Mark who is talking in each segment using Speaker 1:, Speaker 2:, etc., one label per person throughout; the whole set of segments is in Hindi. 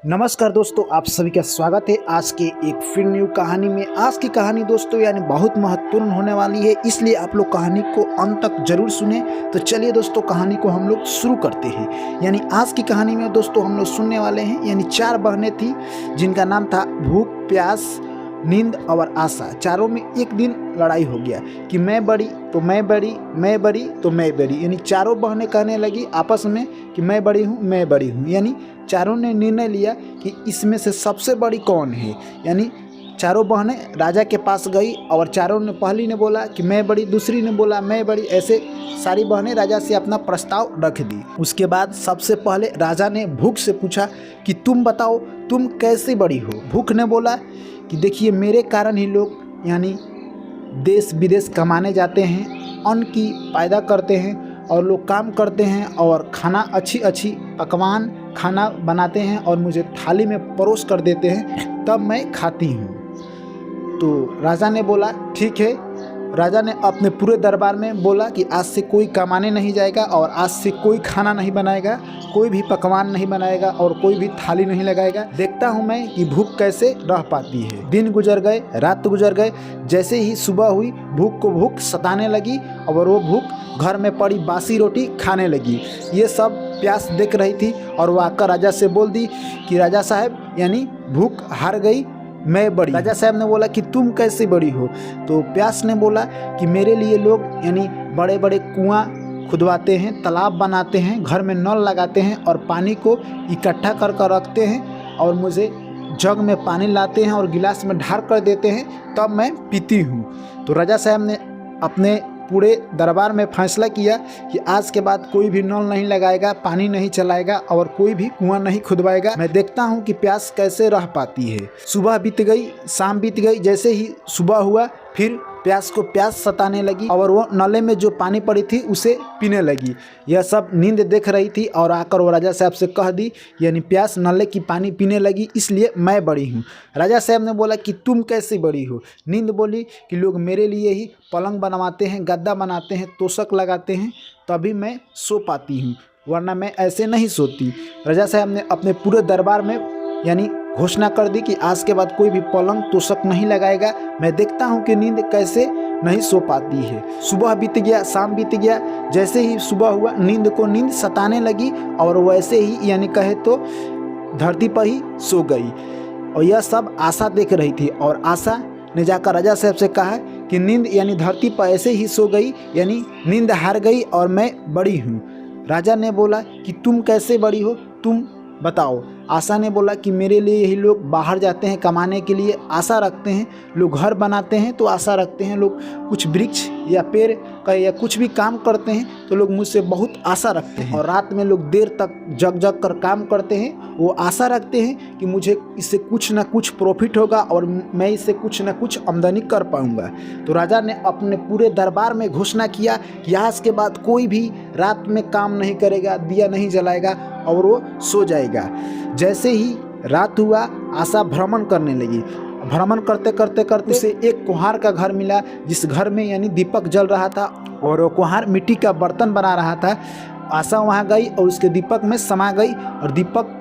Speaker 1: नमस्कार दोस्तों, आप सभी का स्वागत है आज के एक फिर न्यू कहानी में। आज की कहानी दोस्तों यानी बहुत महत्वपूर्ण होने वाली है, इसलिए आप लोग कहानी को अंत तक जरूर सुने। तो चलिए दोस्तों कहानी को हम लोग शुरू करते हैं। यानी आज की कहानी में दोस्तों हम लोग सुनने वाले हैं यानी 4 बहनें थी जिनका नाम था भूख, प्यास, नींद और आशा। चारों में एक दिन लड़ाई हो गया कि मैं बड़ी तो मैं बड़ी, मैं बड़ी तो मैं बड़ी। यानी चारों बहनें कहने लगी आपस में कि मैं बड़ी हूँ, मैं बड़ी हूँ। यानी चारों ने निर्णय लिया कि इसमें से सबसे बड़ी कौन है। यानी चारों बहनें राजा के पास गई और चारों ने, पहली ने बोला कि मैं बड़ी, दूसरी ने बोला मैं बड़ी, ऐसे सारी बहनें राजा से अपना प्रस्ताव रख दी। उसके बाद सबसे पहले राजा ने भूख से पूछा कि तुम बताओ तुम कैसे बड़ी हो। भूख ने बोला कि देखिए मेरे कारण ही लोग यानी देश विदेश कमाने जाते हैं, अन्न की पैदा करते हैं और लोग काम करते हैं और खाना अच्छी अच्छी पकवान खाना बनाते हैं और मुझे थाली में परोस कर देते हैं, तब मैं खाती हूँ। तो राजा ने बोला ठीक है। राजा ने अपने पूरे दरबार में बोला कि आज से कोई कमाने नहीं जाएगा और आज से कोई खाना नहीं बनाएगा, कोई भी पकवान नहीं बनाएगा और कोई भी थाली नहीं लगाएगा। देखता हूँ मैं कि भूख कैसे रह पाती है। दिन गुजर गए, रात गुजर गए। जैसे ही सुबह हुई भूख को भूख सताने लगी और वो भूख घर में पड़ी बासी रोटी खाने लगी। ये सब प्यास देख रही थी और वो आकर राजा से बोल दी कि राजा साहब यानी भूख हार गई, मैं बड़ी। राजा साहब ने बोला कि तुम कैसे बड़ी हो। तो प्यास ने बोला कि मेरे लिए लोग यानी बड़े बड़े कुआं खुदवाते हैं, तालाब बनाते हैं, घर में नल लगाते हैं और पानी को इकट्ठा कर कर रखते हैं और मुझे जग में पानी लाते हैं और गिलास में ढार कर देते हैं, तब मैं पीती हूँ। तो राजा साहब ने अपने पूरे दरबार में फैसला किया कि आज के बाद कोई भी नल नहीं लगाएगा, पानी नहीं चलाएगा और कोई भी कुआं नहीं खुदवाएगा। मैं देखता हूँ कि प्यास कैसे रह पाती है। सुबह बीत गई, शाम बीत गई। जैसे ही सुबह हुआ फिर प्यास को प्यास सताने लगी और वो नले में जो पानी पड़ी थी उसे पीने लगी। यह सब नींद देख रही थी और आकर वो राजा साहब से कह दी यानी प्यास नले की पानी पीने लगी, इसलिए मैं बड़ी हूँ। राजा साहब ने बोला कि तुम कैसे बड़ी हो। नींद बोली कि लोग मेरे लिए ही पलंग बनवाते हैं, गद्दा बनाते हैं, तोशक लगाते हैं, तभी मैं सो पाती हूँ, वरना मैं ऐसे नहीं सोती। राजा साहब ने अपने पूरे दरबार में यानी घोषणा कर दी कि आज के बाद कोई भी पलंग तोशक नहीं लगाएगा। मैं देखता हूँ कि नींद कैसे नहीं सो पाती है। सुबह बीत गया, शाम बीत गया। जैसे ही सुबह हुआ नींद को नींद सताने लगी और वैसे ही यानी कहे तो धरती पर ही सो गई। और यह सब आशा देख रही थी और आशा ने जाकर राजा साहब से कहा कि नींद यानी धरती पर ऐसे ही सो गई, यानी नींद हार गई और मैं बड़ी हूँ। राजा ने बोला कि तुम कैसे बड़ी हो, तुम बताओ। आशा ने बोला कि मेरे लिए यही लोग बाहर जाते हैं कमाने के लिए, आशा रखते हैं, लोग घर बनाते हैं तो आशा रखते हैं, लोग कुछ वृक्ष या पेड़ का या कुछ भी काम करते हैं तो लोग मुझसे बहुत आशा रखते हैं। और रात में लोग देर तक जग जग कर काम करते हैं, वो आशा रखते हैं कि मुझे इससे कुछ ना कुछ प्रॉफिट होगा और मैं इससे कुछ ना कुछ आमदनी कर पाऊंगा। तो राजा ने अपने पूरे दरबार में घोषणा किया कि आज के बाद कोई भी रात में काम नहीं करेगा, दिया नहीं जलाएगा और वो सो जाएगा। जैसे ही रात हुआ आशा भ्रमण करने लगी। भ्रमण करते करते करते उसे एक कुम्हार का घर मिला, जिस घर में यानी दीपक जल रहा था और वो कुम्हार मिट्टी का बर्तन बना रहा था। आशा वहाँ गई और उसके दीपक में समा गई और दीपक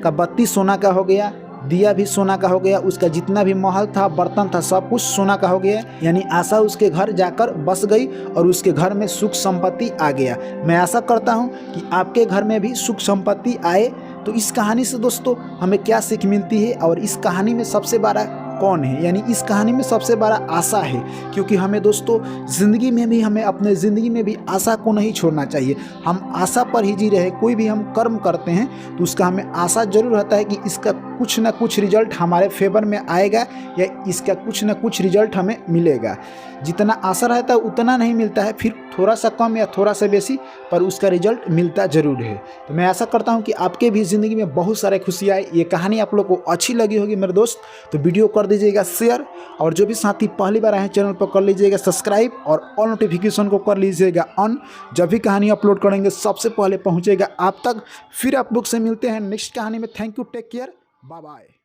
Speaker 1: का बत्ती सोना का हो गया, दिया भी सोना का हो गया, उसका जितना भी महल था, बर्तन था, सब कुछ सोना का हो गया। यानी आशा उसके घर जाकर बस गई और उसके घर में सुख संपत्ति आ गया। मैं आशा करता हूँ कि आपके घर में भी सुख संपत्ति आए। तो इस कहानी से दोस्तों हमें क्या सीख मिलती है और इस कहानी में सबसे बड़ा कौन है, यानी इस कहानी में सबसे बड़ा आशा है। क्योंकि हमें दोस्तों ज़िंदगी में भी, हमें अपने ज़िंदगी में भी आशा को नहीं छोड़ना चाहिए। हम आशा पर ही जी रहे। कोई भी हम कर्म करते हैं तो उसका हमें आशा जरूर रहता है कि इसका कुछ ना कुछ रिजल्ट हमारे फेवर में आएगा या इसका कुछ ना कुछ रिजल्ट हमें मिलेगा। जितना आशा रहता है उतना नहीं मिलता है, फिर थोड़ा सा कम या थोड़ा सा बेसी, पर उसका रिजल्ट मिलता ज़रूर है। तो मैं आशा करता हूँ कि आपके भी ज़िंदगी में बहुत सारे खुशी आए। ये कहानी आप लोग को अच्छी लगी होगी मेरे दोस्त, तो वीडियो कर दीजिएगा शेयर और जो भी साथी पहली बार आए हैं चैनल पर कर लीजिएगा सब्सक्राइब और ऑल नोटिफिकेशन को कर लीजिएगा ऑन। जब भी कहानी अपलोड करेंगे सबसे पहले पहुँचेगा आप तक। फिर आप लोग से मिलते हैं नेक्स्ट कहानी में। Thank you, take care, bye bye.